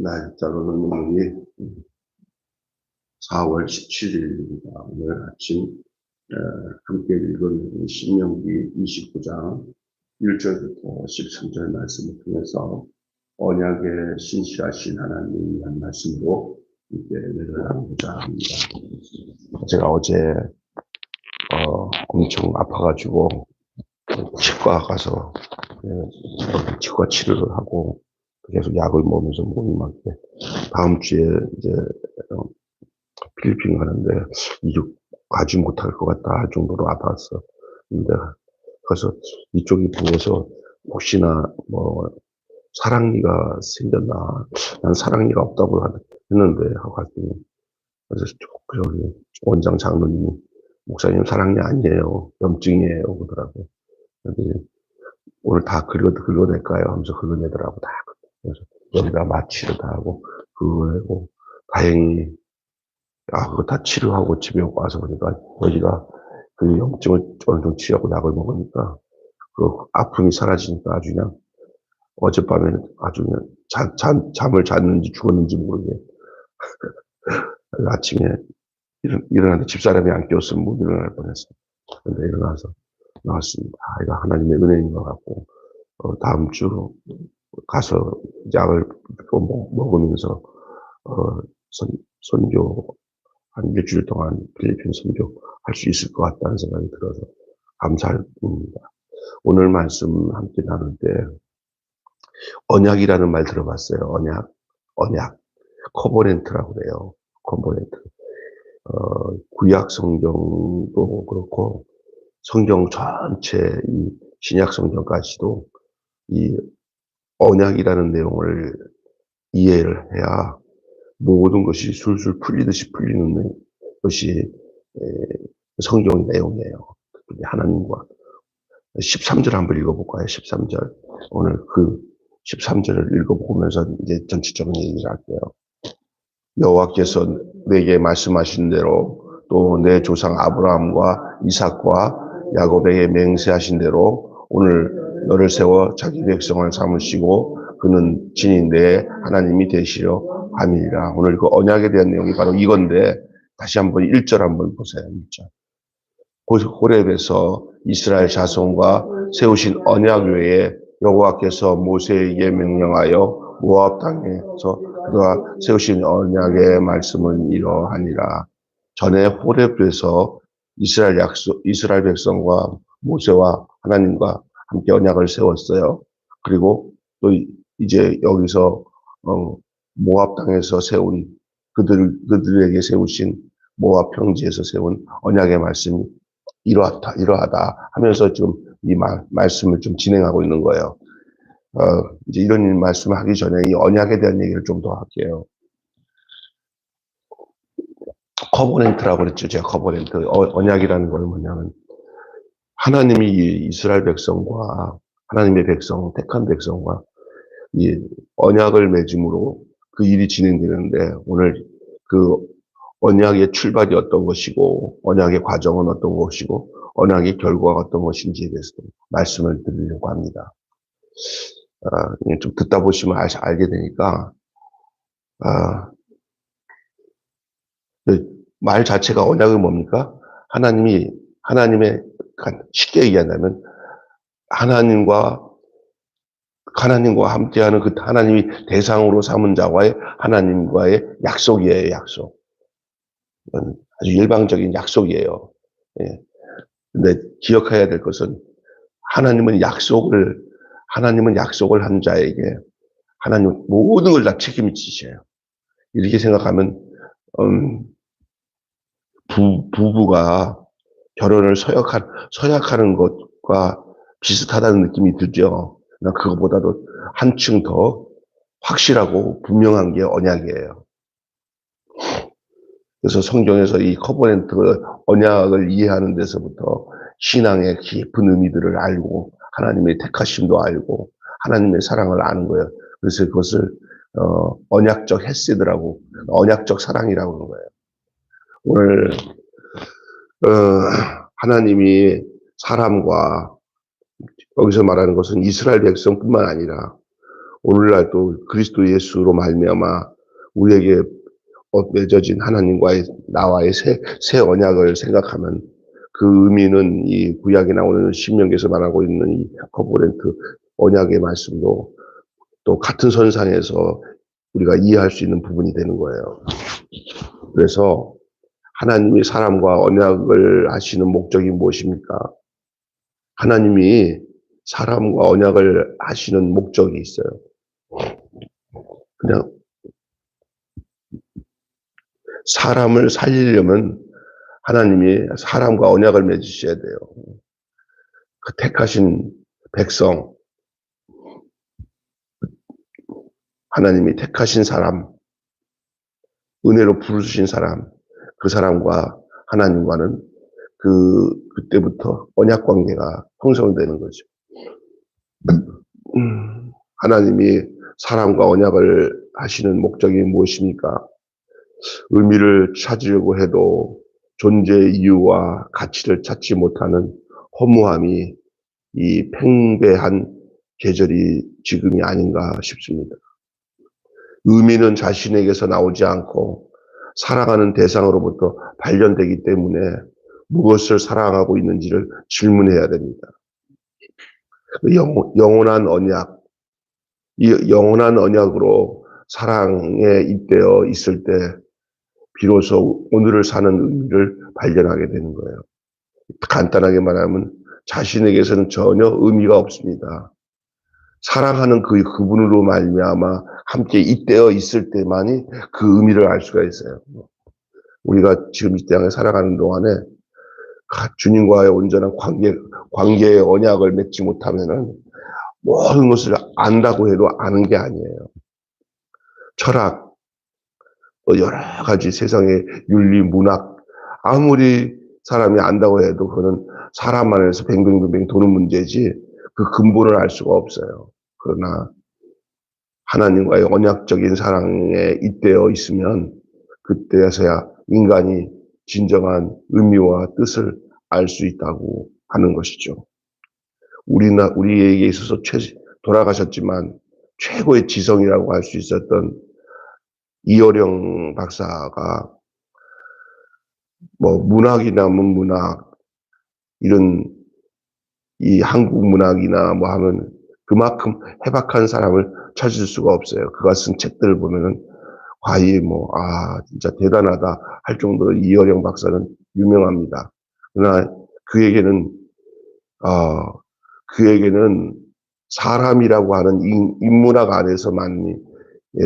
날짜로는 오늘이 4월 17일입니다. 오늘 아침 함께 읽은 신명기 29장 1절부터 13절 말씀을 통해서 언약의 신실하신 하나님의 말씀으로 함께 내려가고자 합니다. 제가 어제 엄청 아파가지고 치과 가서 치과 치료를 하고 계속 약을 먹으면서 몸이 막 다음 주에 이제 필리핀 가는데 이쪽 가지 못할 것 같다 할 정도로 아팠어. 근데 그래서 이쪽이 부어서 혹시나 뭐 사랑니가 생겼나, 난 사랑니가 없다고 했는데 하고 갔더니 그래서 저기 원장 장로님이 목사님 사랑니 아니에요, 염증이에요 그러더라고. 근데 오늘 다 긁어낼까요 하면서 긁어내더라고. 다. 그래서 여기다 마취를 다 하고 그거 하고 다행히 그거 다 치료하고 집에 와서 보니까 여기가 그 염증을 어느 정도 치료하고 약을 먹으니까 그 아픔이 사라지니까 아주 그냥 어젯밤에는 아주 그냥 잠을 잤는지 죽었는지 모르게 아침에 일어나는데 집사람이 안 깨웠으면 못 일어날 뻔했어요. 근데 일어나서 나왔습니다. 이거 하나님의 은혜인 것 같고 다음 주 가서 약을 먹으면서 선교 한 일주일 동안 필리핀 선교 할 수 있을 것 같다는 생각이 들어서 감사합니다. 오늘 말씀 함께 나눌 때 언약이라는 말 들어봤어요. 언약, 커버넌트라고 그래요. 커버넌트. 구약 성경도 그렇고 성경 전체 이 신약 성경까지도 이 언약이라는 내용을 이해를 해야 모든 것이 술술 풀리듯이 풀리는 것이 성경 내용이에요. 하나님과 13절 한번 읽어볼까요? 13절. 오늘 그 13절을 읽어보면서 이제 전체적인 얘기를 할게요. 여호와께서 내게 말씀하신 대로 또 내 조상 아브라함과 이삭과 야곱에게 맹세하신 대로 오늘 너를 세워 자기 백성을 삼으시고 그는 진히 내 하나님이 되시려 함이니라. 오늘 그 언약에 대한 내용이 바로 이건데 다시 한번 1절 한번 보세요. 1절. 호렙에서 이스라엘 자손과 세우신 언약 외에 여호와께서 모세에게 명령하여 모압 땅에서 그가 세우신 언약의 말씀은 이러하니라. 전에 호렙에서 이스라엘 백성과 모세와 하나님과 함께 언약을 세웠어요. 그리고 또 이제 여기서 모압 땅에서 세운 그들에게 세우신 모압 평지에서 세운 언약의 말씀이 이러하다 하면서 지금 이 말씀을 좀 진행하고 있는 거예요. 이제 이런 말씀을 하기 전에 이 언약에 대한 얘기를 좀 더 할게요. 커버넌트라고 그랬죠. 제가 커버넌트. 언약이라는 건 뭐냐면 하나님이 이스라엘 백성과 하나님의 백성, 택한 백성과 이 언약을 맺음으로 그 일이 진행되는데 오늘 그 언약의 출발이 어떤 것이고 언약의 과정은 어떤 것이고 언약의 결과가 어떤 것인지에 대해서 말씀을 드리려고 합니다. 좀 듣다 보시면 알게 되니까 말 자체가 언약은 뭡니까? 하나님의 쉽게 얘기한다면 하나님과 함께하는 그 하나님이 대상으로 삼은 자와의 하나님과의 약속이에요. 약속. 이건 아주 일방적인 약속이에요. 예. 근데 기억해야 될 것은 하나님은 약속을 한 자에게 하나님 모든 걸 다 책임을 지셔요. 이렇게 생각하면 부부가 결혼을 서약하는 것과 비슷하다는 느낌이 들죠. 그것보다도 한층 더 확실하고 분명한 게 언약이에요. 그래서 성경에서 이 커버넌트 언약을 이해하는 데서부터 신앙의 깊은 의미들을 알고 하나님의 택하심도 알고 하나님의 사랑을 아는 거예요. 그래서 그것을 언약적 헤세드라고, 언약적 사랑이라고 하는 거예요. 오늘 하나님이 사람과 여기서 말하는 것은 이스라엘 백성뿐만 아니라 오늘날 또 그리스도 예수로 말미암아 우리에게 맺어진 하나님과의 나와의 새 언약을 생각하면 그 의미는 이 구약에 나오는 신명기에서 말하고 있는 이 커버넌트 언약의 말씀도 또 같은 선상에서 우리가 이해할 수 있는 부분이 되는 거예요. 그래서 하나님이 사람과 언약을 하시는 목적이 무엇입니까? 하나님이 사람과 언약을 하시는 목적이 있어요. 그냥 사람을 살리려면 하나님이 사람과 언약을 맺으셔야 돼요. 그 택하신 백성, 하나님이 택하신 사람, 은혜로 부르신 사람, 그 사람과 하나님과는 그때부터 언약 관계가 형성되는 거죠. 하나님이 사람과 언약을 하시는 목적이 무엇입니까? 의미를 찾으려고 해도 존재의 이유와 가치를 찾지 못하는 허무함이 이 팽배한 계절이 지금이 아닌가 싶습니다. 의미는 자신에게서 나오지 않고 사랑하는 대상으로부터 발견되기 때문에 무엇을 사랑하고 있는지를 질문해야 됩니다. 영원한 언약, 이 영원한 언약으로 사랑에 잇대어 있을 때 비로소 오늘을 사는 의미를 발견하게 되는 거예요. 간단하게 말하면 자신에게서는 전혀 의미가 없습니다. 사랑하는 그분으로 말미암아 함께 잇대어 있을 때만이 그 의미를 알 수가 있어요. 우리가 지금 이 땅에 살아가는 동안에 주님과의 온전한 관계의 언약을 맺지 못하면은 모든 것을 안다고 해도 아는 게 아니에요. 철학, 여러 가지 세상의 윤리, 문학, 아무리 사람이 안다고 해도 그거는 사람 안에서 뱅뱅뱅뱅 도는 문제지 그 근본을 알 수가 없어요. 그러나 하나님과의 언약적인 사랑에 잇대어 있으면 그때서야 인간이 진정한 의미와 뜻을 알 수 있다고 하는 것이죠. 우리에게 있어서 돌아가셨지만 최고의 지성이라고 할 수 있었던 이어령 박사가 뭐 문학이나 문문학 이런 이 한국 문학이나 뭐 하면 그만큼 해박한 사람을 찾을 수가 없어요. 그가 쓴 책들을 보면은 과히 진짜 대단하다 할 정도로 이어령 박사는 유명합니다. 그러나 그에게는 사람이라고 하는 인문학 안에서만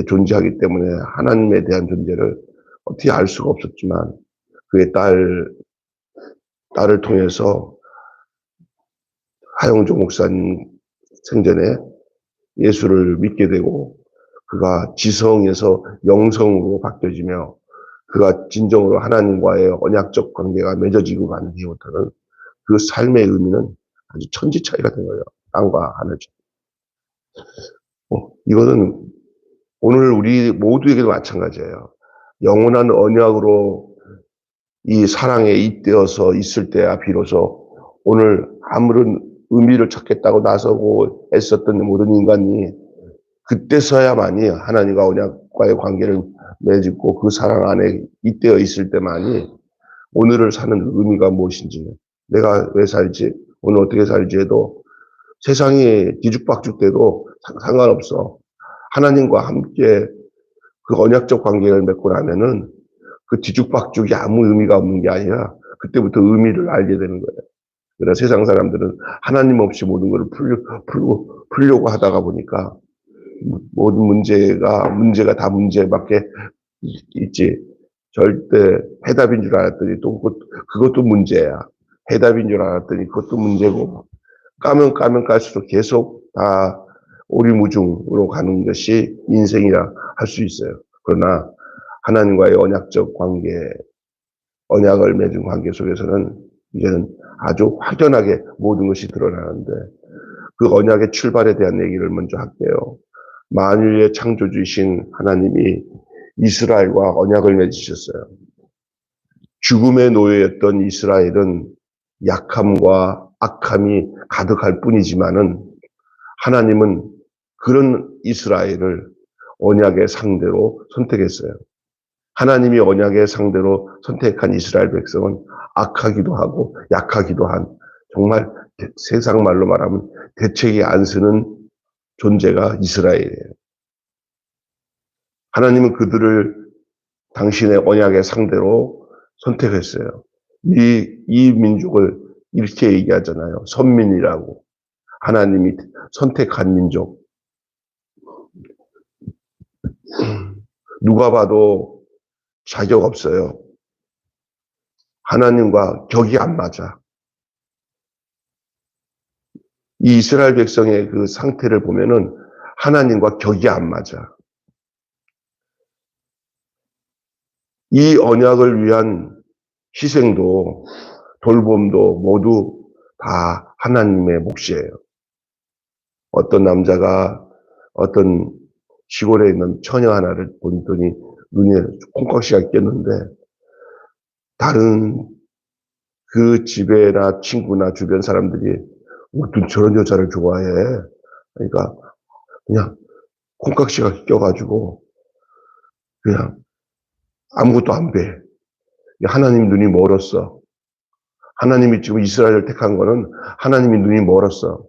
존재하기 때문에 하나님에 대한 존재를 어떻게 알 수가 없었지만 그의 딸을 통해서 하영조 목사님 생전에 예수를 믿게 되고 그가 지성에서 영성으로 바뀌어지며 그가 진정으로 하나님과의 언약적 관계가 맺어지고 가는 뒤부터는 그 삶의 의미는 아주 천지 차이가 된 거예요. 땅과 하늘처럼. 이거는 오늘 우리 모두에게도 마찬가지예요. 영원한 언약으로 이 사랑에 잇대어서 있을 때야 비로소 오늘 아무런 의미를 찾겠다고 나서고 애썼던 모든 인간이 그때서야만이 하나님과 언약과의 관계를 맺고 그 사랑 안에 잇대어 있을 때만이 오늘을 사는 의미가 무엇인지, 내가 왜 살지, 오늘 어떻게 살지 해도 세상이 뒤죽박죽돼도 상관없어. 하나님과 함께 그 언약적 관계를 맺고 나면은 그 뒤죽박죽이 아무 의미가 없는 게 아니라 그때부터 의미를 알게 되는 거예요. 그러나 세상 사람들은 하나님 없이 모든 걸 풀려고 하다가 보니까 모든 문제가 다 문제밖에 있지. 절대 해답인 줄 알았더니 또 그것도 문제야. 해답인 줄 알았더니 그것도 문제고 까면 깔수록 계속 다 오리무중으로 가는 것이 인생이라 할 수 있어요. 그러나 하나님과의 언약적 관계, 언약을 맺은 관계 속에서는 이제는 아주 확연하게 모든 것이 드러나는데 그 언약의 출발에 대한 얘기를 먼저 할게요. 만유의 창조주이신 하나님이 이스라엘과 언약을 맺으셨어요. 죽음의 노예였던 이스라엘은 약함과 악함이 가득할 뿐이지만은 하나님은 그런 이스라엘을 언약의 상대로 선택했어요. 하나님이 언약의 상대로 선택한 이스라엘 백성은 악하기도 하고 약하기도 한, 정말 세상 말로 말하면 대책이 안 쓰는 존재가 이스라엘이에요. 하나님은 그들을 당신의 언약의 상대로 선택했어요. 이 민족을 이렇게 얘기하잖아요. 선민이라고. 하나님이 선택한 민족. 누가 봐도 자격 없어요. 하나님과 격이 안 맞아. 이 이스라엘 백성의 그 상태를 보면은 하나님과 격이 안 맞아. 이 언약을 위한 희생도 돌봄도 모두 다 하나님의 몫이에요. 어떤 남자가 어떤 시골에 있는 처녀 하나를 보더니 눈에 콩깍지가 꼈는데 다른 그 집에나 친구나 주변 사람들이 어떤 저런 여자를 좋아해. 그러니까 그냥 콩깍지가 껴가지고 그냥 아무것도 안 배. 하나님 눈이 멀었어. 하나님이 지금 이스라엘을 택한 거는 하나님이 눈이 멀었어.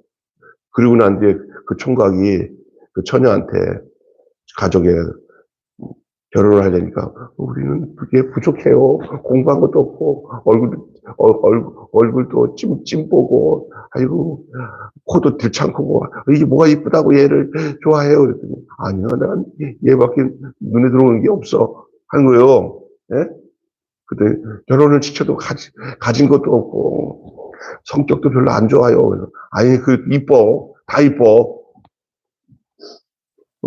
그리고 난 뒤에 그 총각이 그 처녀한테 가족에 결혼을 하려니까 우리는 그게 부족해요. 공부한 것도 없고 얼굴도 찜보고 아이고 코도 들창크고 이게 뭐가 이쁘다고 얘를 좋아해요. 그랬더니 아니요, 난 얘밖에 눈에 들어오는 게 없어 한 거예요. 예? 근데 결혼을 시켜도 가진 것도 없고 성격도 별로 안 좋아요. 그래서 아니 그 이뻐, 다 이뻐.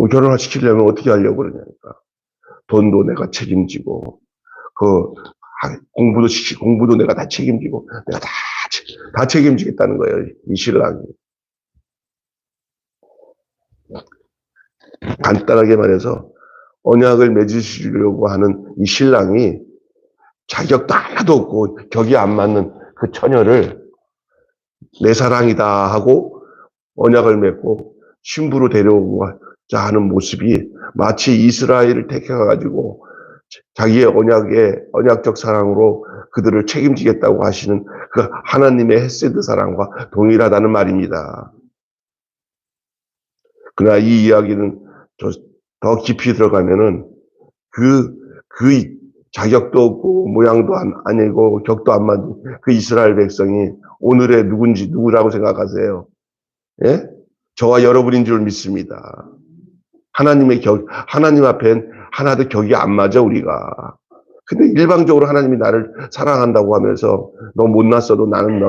결혼을 시키려면 어떻게 하려고 그러냐니까. 돈도 내가 책임지고 그 공부도 내가 다 책임지고 내가 다 책임지겠다는 거예요. 이 신랑이. 간단하게 말해서 언약을 맺으시려고 하는 이 신랑이 자격도 하나도 없고 격이 안 맞는 그 처녀를 내 사랑이다 하고 언약을 맺고 신부로 데려오고자 하는 모습이 마치 이스라엘을 택해가지고 자기의 언약적 사랑으로 그들을 책임지겠다고 하시는 그 하나님의 헤세드 사랑과 동일하다는 말입니다. 그러나 이 이야기는 더 깊이 들어가면은 그 자격도 없고 모양도 아니고 격도 안 맞는 그 이스라엘 백성이 오늘의 누구라고 생각하세요? 예? 저와 여러분인 줄 믿습니다. 하나님 앞엔 하나도 격이 안 맞아, 우리가. 근데 일방적으로 하나님이 나를 사랑한다고 하면서 너 못났어도 나는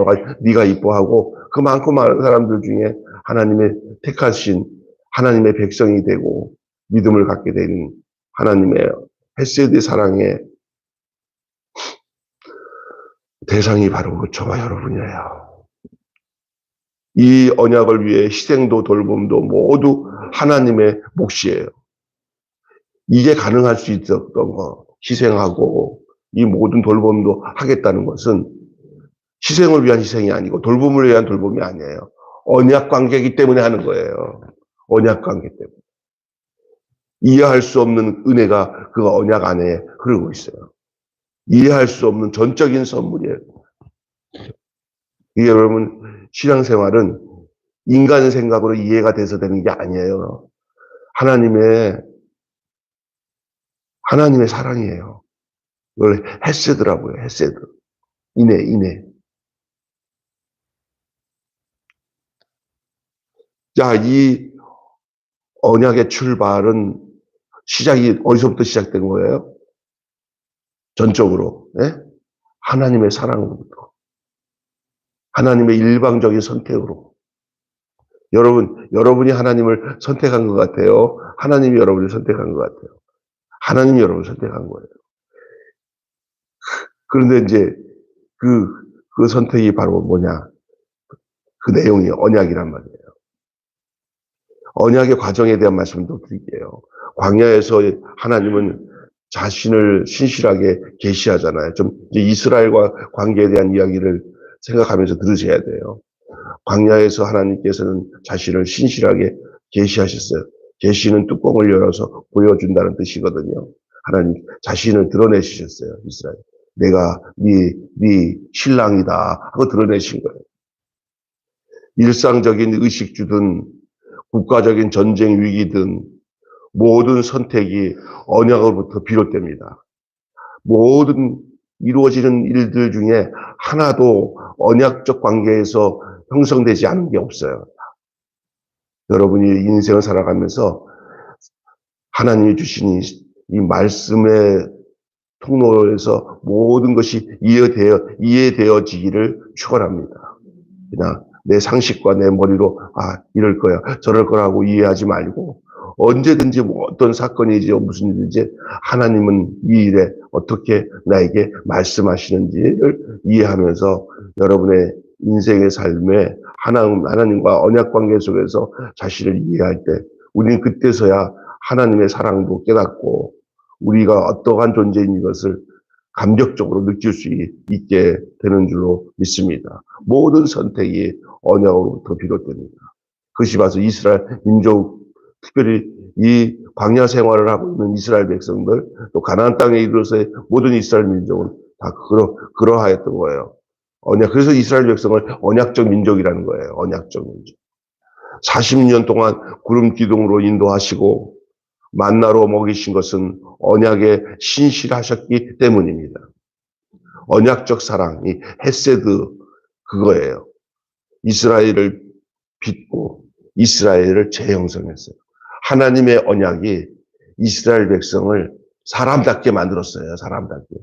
네가 이뻐하고 그 많고 많은 사람들 중에 하나님의 택하신 하나님의 백성이 되고 믿음을 갖게 되는 하나님의 헤세드 사랑의 대상이 바로 저와 여러분이에요. 이 언약을 위해 희생도 돌봄도 모두 하나님의 몫이에요. 이게 가능할 수 있었던 거, 희생하고 이 모든 돌봄도 하겠다는 것은 희생을 위한 희생이 아니고 돌봄을 위한 돌봄이 아니에요. 언약 관계이기 때문에 하는 거예요. 언약 관계 때문에. 이해할 수 없는 은혜가 그 언약 안에 흐르고 있어요. 이해할 수 없는 전적인 선물이에요. 이게 여러분, 신앙생활은 인간 생각으로 이해가 돼서 되는 게 아니에요. 하나님의 사랑이에요. 이걸 헤세드라고요. 헤세드. 인해. 자, 이 언약의 출발은 시작이 어디서부터 시작된 거예요? 전적으로. 예? 하나님의 사랑으로부터. 하나님의 일방적인 선택으로. 여러분이 하나님을 선택한 것 같아요. 하나님이 여러분을 선택한 것 같아요. 하나님이 여러분을 선택한 거예요. 그런데 이제 그 선택이 바로 뭐냐? 그 내용이 언약이란 말이에요. 언약의 과정에 대한 말씀도 드릴게요. 광야에서 하나님은 자신을 신실하게 계시하잖아요. 좀 이제 이스라엘과 관계에 대한 이야기를 생각하면서 들으셔야 돼요. 광야에서 하나님께서는 자신을 신실하게 계시하셨어요. 계시는 뚜껑을 열어서 보여준다는 뜻이거든요. 하나님 자신을 드러내주셨어요. 이스라엘. 내가 네 신랑이다 하고 드러내신 거예요. 일상적인 의식주든 국가적인 전쟁 위기든 모든 선택이 언약으로부터 비롯됩니다. 모든 이루어지는 일들 중에 하나도 언약적 관계에서 형성되지 않은 게 없어요. 여러분이 인생을 살아가면서 하나님이 주신 이 말씀의 통로에서 모든 것이 이해되어지기를 축원합니다. 그냥 내 상식과 내 머리로 이럴 거야 저럴 거라고 이해하지 말고 언제든지 뭐 어떤 사건이지 무슨 일이지 하나님은 이 일에 어떻게 나에게 말씀하시는지를 이해하면서 여러분의 인생의 삶에 하나님과 언약 관계 속에서 자신을 이해할 때 우리는 그때서야 하나님의 사랑도 깨닫고 우리가 어떠한 존재인 이것을 감격적으로 느낄 수 있게 되는 줄로 믿습니다. 모든 선택이 언약으로부터 비롯됩니다. 그것이 바로 이스라엘 민족, 특별히 이 광야 생활을 하고 있는 이스라엘 백성들, 또 가나안 땅에 이르러서의 모든 이스라엘 민족은 다 그러하였던 거예요. 그래서 이스라엘 백성을 언약적 민족이라는 거예요. 언약적 민족. 40년 동안 구름 기둥으로 인도하시고 만나로 먹이신 것은 언약에 신실하셨기 때문입니다. 언약적 사랑, 이 헤세드 그거예요. 이스라엘을 빚고 이스라엘을 재형성했어요. 하나님의 언약이 이스라엘 백성을 사람답게 만들었어요. 사람답게.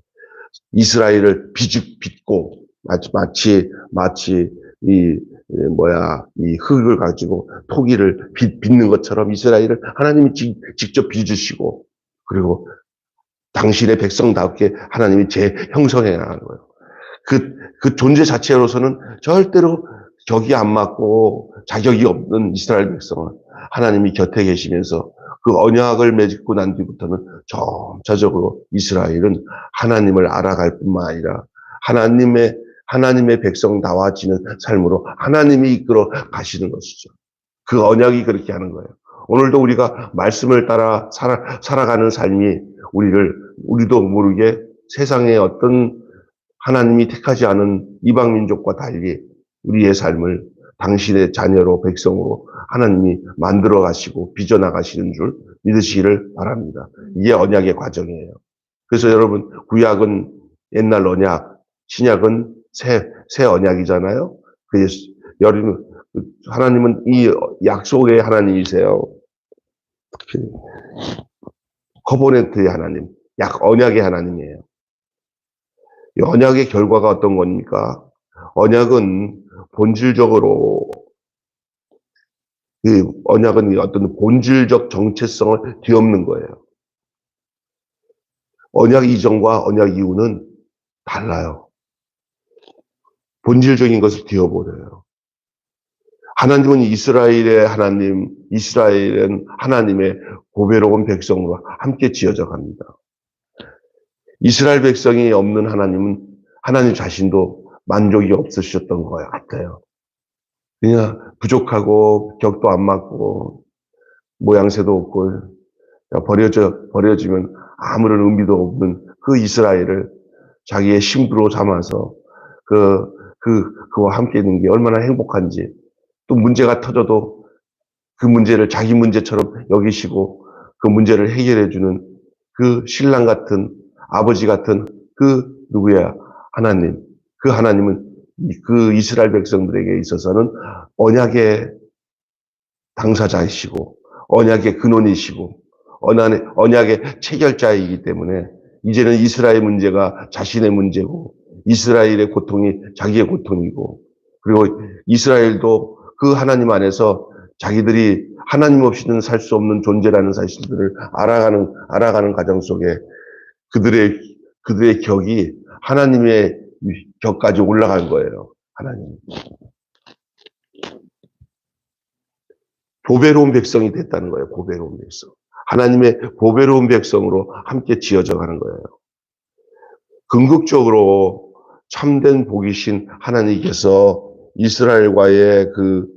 이스라엘을 빚고 마치 이 흙을 가지고 토기를 빚는 것처럼 이스라엘을 하나님이 직접 빚으시고 그리고 당신의 백성답게 하나님이 재형성해 나가는 거예요. 그 존재 자체로서는 절대로 격이 안 맞고 자격이 없는 이스라엘 백성을 하나님이 곁에 계시면서 그 언약을 맺고 난 뒤부터는 점차적으로 이스라엘은 하나님을 알아갈 뿐만 아니라 하나님의 백성다워지는 삶으로 하나님이 이끌어 가시는 것이죠. 그 언약이 그렇게 하는 거예요. 오늘도 우리가 말씀을 따라 살아가는 삶이 우리도 모르게 세상의 어떤 하나님이 택하지 않은 이방 민족과 달리 우리의 삶을 당신의 자녀로 백성으로 하나님이 만들어 가시고 빚어 나가시는 줄 믿으시기를 바랍니다. 이게 언약의 과정이에요. 그래서 여러분 구약은 옛날 언약, 신약은 새 언약이잖아요. 여러분 하나님은 이 약속의 하나님이세요. 커버넌트의 하나님, 언약의 하나님이에요. 이 언약의 결과가 어떤 겁니까? 언약은 본질적으로 언약은 어떤 본질적 정체성을 뒤엎는 거예요. 언약 이전과 언약 이후는 달라요. 본질적인 것을 뒤엎어버려요. 하나님은 이스라엘의 하나님, 이스라엘은 하나님의 보배로운 백성으로 함께 지어져 갑니다. 이스라엘 백성이 없는 하나님은 하나님 자신도 만족이 없으셨던 것 같아요. 그냥 부족하고 격도 안 맞고 모양새도 없고 버려지면 아무런 의미도 없는 그 이스라엘을 자기의 신부로 삼아서 그와 함께 있는 게 얼마나 행복한지 또 문제가 터져도 그 문제를 자기 문제처럼 여기시고 그 문제를 해결해주는 그 신랑 같은 아버지 같은 누구야? 하나님. 그 하나님은 그 이스라엘 백성들에게 있어서는 언약의 당사자이시고 언약의 근원이시고 언약의 체결자이기 때문에 이제는 이스라엘 문제가 자신의 문제고 이스라엘의 고통이 자기의 고통이고 그리고 이스라엘도 그 하나님 안에서 자기들이 하나님 없이는 살 수 없는 존재라는 사실들을 알아가는 과정 속에 그들의 격이 하나님의 격까지 올라간 거예요. 하나님. 보배로운 백성이 됐다는 거예요. 보배로운 백성. 하나님의 보배로운 백성으로 함께 지어져 가는 거예요. 궁극적으로 참된 복이신 하나님께서 이스라엘과의 그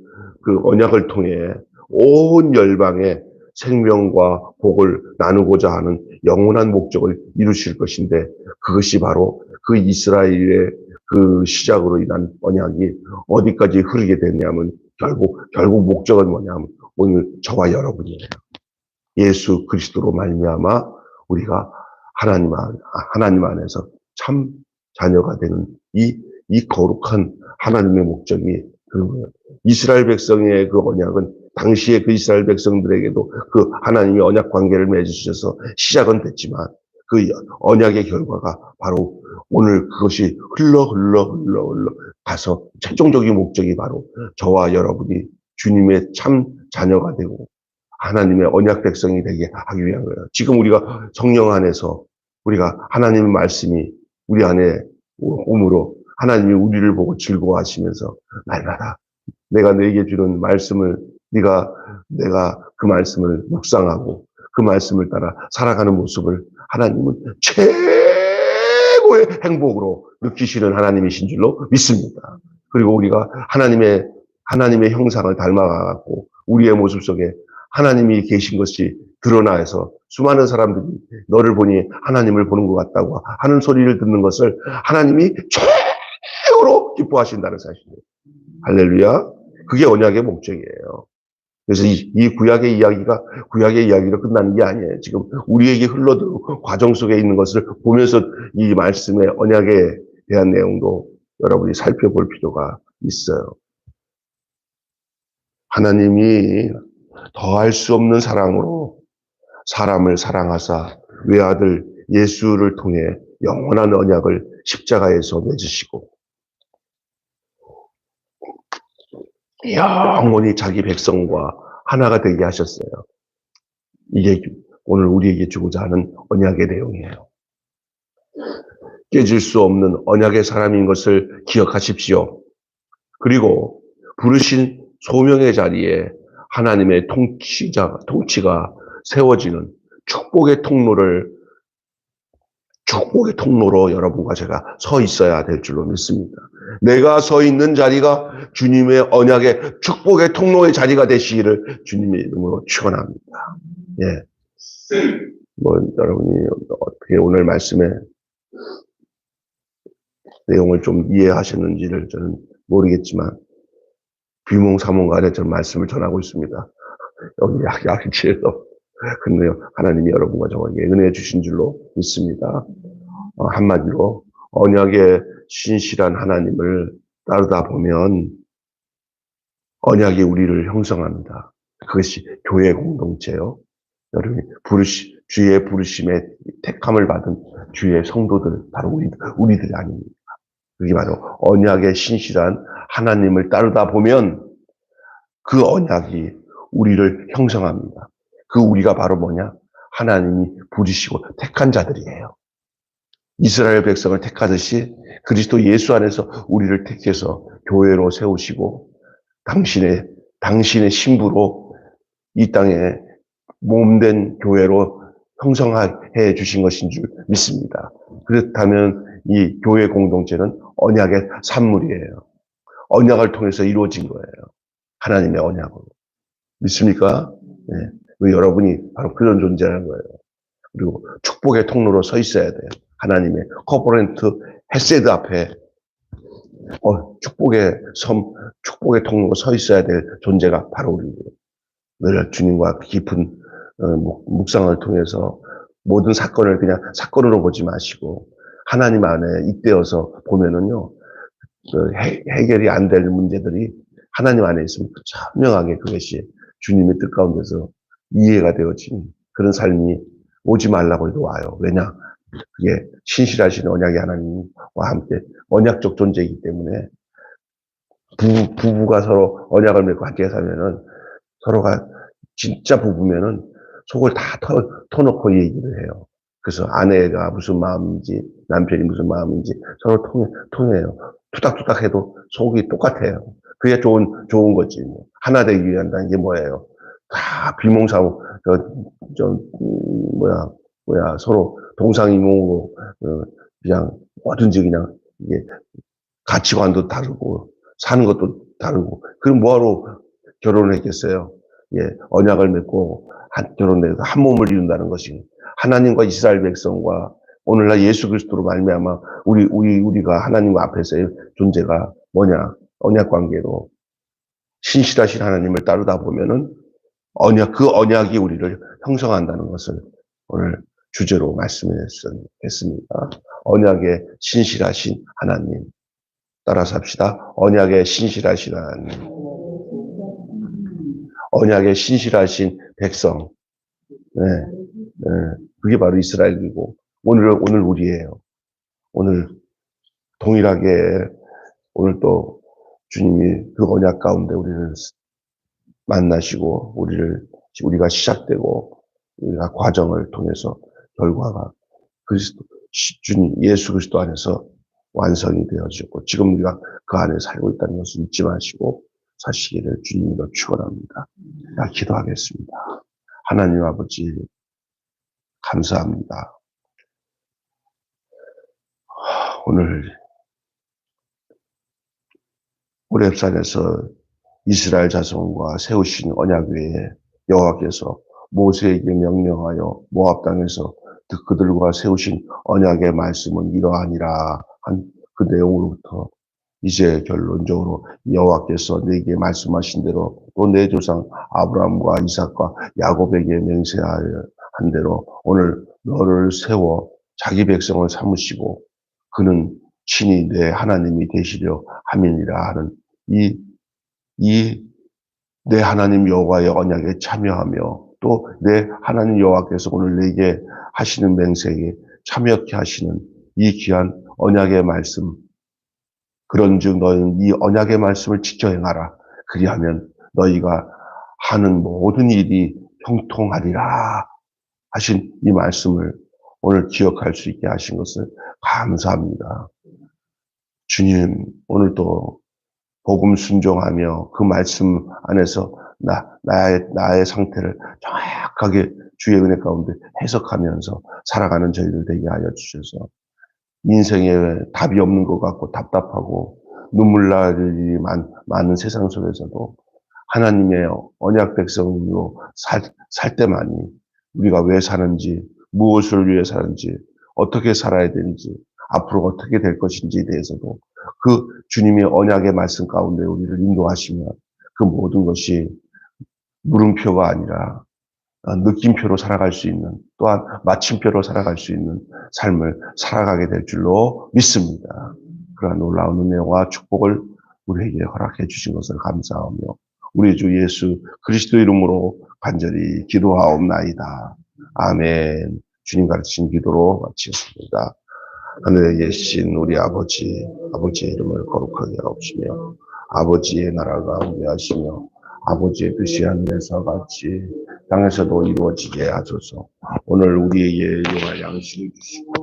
언약을 통해 온 열방에 생명과 복을 나누고자 하는 영원한 목적을 이루실 것인데, 그것이 바로 그 이스라엘의 그 시작으로 인한 언약이 어디까지 흐르게 됐냐면 결국 목적은 뭐냐면 오늘 저와 여러분이에요. 예수 그리스도로 말미암아 우리가 하나님 안에서 참 자녀가 되는 이 거룩한 하나님의 목적이 그런 거예요. 이스라엘 백성의 그 언약은 당시에 그 이스라엘 백성들에게도 그 하나님이 언약 관계를 맺으셔서 시작은 됐지만 그 언약의 결과가 바로 오늘 그것이 흘러 가서 최종적인 목적이 바로 저와 여러분이 주님의 참 자녀가 되고 하나님의 언약 백성이 되게 하기 위한 거예요. 지금 우리가 성령 안에서 우리가 하나님의 말씀이 우리 안에 오므로 하나님이 우리를 보고 즐거워하시면서 날마다 내가 너에게 주는 말씀을 내가 그 말씀을 묵상하고 그 말씀을 따라 살아가는 모습을 하나님은 최고의 행복으로 느끼시는 하나님이신 줄로 믿습니다. 그리고 우리가 하나님의 형상을 닮아가고 우리의 모습 속에 하나님이 계신 것이 드러나서 수많은 사람들이 너를 보니 하나님을 보는 것 같다고 하는 소리를 듣는 것을 하나님이 최고로 기뻐하신다는 사실이에요. 할렐루야. 그게 언약의 목적이에요. 그래서 이 구약의 이야기로 끝나는 게 아니에요. 지금 우리에게 흘러들어오는 과정 속에 있는 것을 보면서 이 말씀의 언약에 대한 내용도 여러분이 살펴볼 필요가 있어요. 하나님이 더할 수 없는 사랑으로 사람을 사랑하사 외아들 예수를 통해 영원한 언약을 십자가에서 맺으시고 영원히 자기 백성과 하나가 되게 하셨어요. 이게 오늘 우리에게 주고자 하는 언약의 내용이에요. 깨질 수 없는 언약의 사람인 것을 기억하십시오. 그리고 부르신 소명의 자리에 하나님의 통치가 세워지는 축복의 통로로 여러분과 제가 서 있어야 될 줄로 믿습니다. 내가 서 있는 자리가 주님의 언약의 축복의 통로의 자리가 되시기를 주님의 이름으로 축원합니다. 예. 여러분이 어떻게 오늘 말씀의 내용을 좀 이해하셨는지를 저는 모르겠지만 비몽사몽간에 저는 말씀을 전하고 있습니다. 여기 약지에서 근데 하나님이 여러분과 저에게 은혜 주신 줄로 믿습니다. 한마디로 언약의 신실한 하나님을 따르다 보면 언약이 우리를 형성합니다. 그것이 교회 공동체요. 여러분이 주의 부르심에 택함을 받은 주의 성도들, 바로 우리들이 아닙니다. 그게 바로 언약의 신실한 하나님을 따르다 보면 그 언약이 우리를 형성합니다. 그 우리가 바로 뭐냐? 하나님이 부르시고 택한 자들이에요. 이스라엘 백성을 택하듯이 그리스도 예수 안에서 우리를 택해서 교회로 세우시고 당신의 신부로 이 땅에 몸된 교회로 형성해 주신 것인 줄 믿습니다. 그렇다면 이 교회 공동체는 언약의 산물이에요. 언약을 통해서 이루어진 거예요. 하나님의 언약으로. 믿습니까? 네. 여러분이 바로 그런 존재라는 거예요. 그리고 축복의 통로로 서 있어야 돼요. 하나님의 코퍼런트 헤세드 앞에 축복의 통로로 서 있어야 될 존재가 바로 우리예요. 늘 주님과 깊은 묵상을 통해서 모든 사건을 그냥 사건으로 보지 마시고 하나님 안에 잇대어서 보면은요, 해결이 안 될 문제들이 하나님 안에 있으면 선명하게 그것이 주님의 뜻 가운데서 이해가 되어진 그런 삶이 오지 말라고 해도 와요. 왜냐? 그게 신실하신 언약의 하나님과 함께 언약적 존재이기 때문에 부부가 서로 언약을 맺고 함께 살면은 서로가 진짜 부부면은 속을 다 터놓고 얘기를 해요. 그래서 아내가 무슨 마음인지 남편이 무슨 마음인지 서로 통해요. 투닥투닥 해도 속이 똑같아요. 그게 좋은 거지. 하나 되기 위한다는 게 뭐예요? 다 비몽사몽, 서로 동상이몽으로, 그냥 뭐든지 그냥 이게 가치관도 다르고, 사는 것도 다르고, 그럼 뭐하러 결혼을 했겠어요? 언약을 맺고 결혼해서 한 몸을 이룬다는 것이 하나님과 이스라엘 백성과 오늘날 예수 그리스도로 말미암아 우리가 하나님 앞에서의 존재가 뭐냐? 언약 관계로 신실하신 하나님을 따르다 보면은 그 언약이 우리를 형성한다는 것을 오늘 주제로 말씀했습니다. 언약에 신실하신 하나님. 따라서 합시다. 언약에 신실하신 하나님. 언약에 신실하신 백성. 네, 네. 그게 바로 이스라엘이고, 오늘 우리예요. 오늘 동일하게 오늘 또 주님이 그 언약 가운데 우리를 만나시고, 우리가 시작되고, 우리가 과정을 통해서 결과가 주님 예수 그리스도 안에서 완성이 되어지고, 지금 우리가 그 안에 살고 있다는 것을 잊지 마시고 사시기를 주님으로 축원합니다. 기도하겠습니다. 하나님 아버지 감사합니다. 오늘 호렙산에서 이스라엘 자손과 세우신 언약 외에 여호와께서 모세에게 명령하여 모압 땅에서 그들과 세우신 언약의 말씀은 이러하니라 한 그 내용으로부터 이제 결론적으로 여호와께서 내게 말씀하신 대로 또 내 조상 아브라함과 이삭과 야곱에게 맹세한 대로 오늘 너를 세워 자기 백성을 삼으시고 그는 친히 내 하나님이 되시려 함이니라 하는 내 하나님 여호와의 언약에 참여하며 또 내 하나님 여호와께서 오늘 내게 하시는 맹세에 참여케 하시는 이 귀한 언약의 말씀, 그런즉 너희는 이 언약의 말씀을 지켜 행하라. 그리하면 너희가 하는 모든 일이 형통하리라 하신 이 말씀을 오늘 기억할 수 있게 하신 것을 감사합니다. 주님, 오늘도 복음 순종하며 그 말씀 안에서 나의 상태를 정확하게 주의 은혜 가운데 해석하면서 살아가는 저희들 되게 하여 주셔서 인생에 답이 없는 것 같고 답답하고 눈물 날 일이 많은 세상 속에서도 하나님의 언약 백성으로 살 때만이 우리가 왜 사는지, 무엇을 위해 사는지, 어떻게 살아야 되는지, 앞으로 어떻게 될 것인지에 대해서도 그 주님의 언약의 말씀 가운데 우리를 인도하시면 그 모든 것이 물음표가 아니라 느낌표로 살아갈 수 있는, 또한 마침표로 살아갈 수 있는 삶을 살아가게 될 줄로 믿습니다. 그러한 놀라운 은혜와 축복을 우리에게 허락해 주신 것을 감사하며 우리 주 예수 그리스도 이름으로 간절히 기도하옵나이다. 아멘. 주님 가르친 기도로 마치겠습니다. 하늘에 계신 우리 아버지의 이름을 거룩하게 하옵시며 아버지의 나라가 위하시며 아버지의 뜻이 하늘에서 같이 땅에서도 이루어지게 하소서. 오늘 우리에게 일용할 양식을 주시고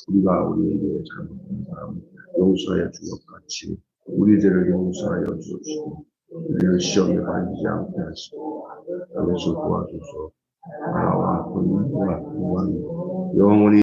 우리가 우리에게 잘못한 사람 용서해 준 것 같이 우리 죄를 용서하여 주옵시고 우리를 시험에 빠지지 않게 하시고 땅에서 도와주소. 나와 권능과 영원히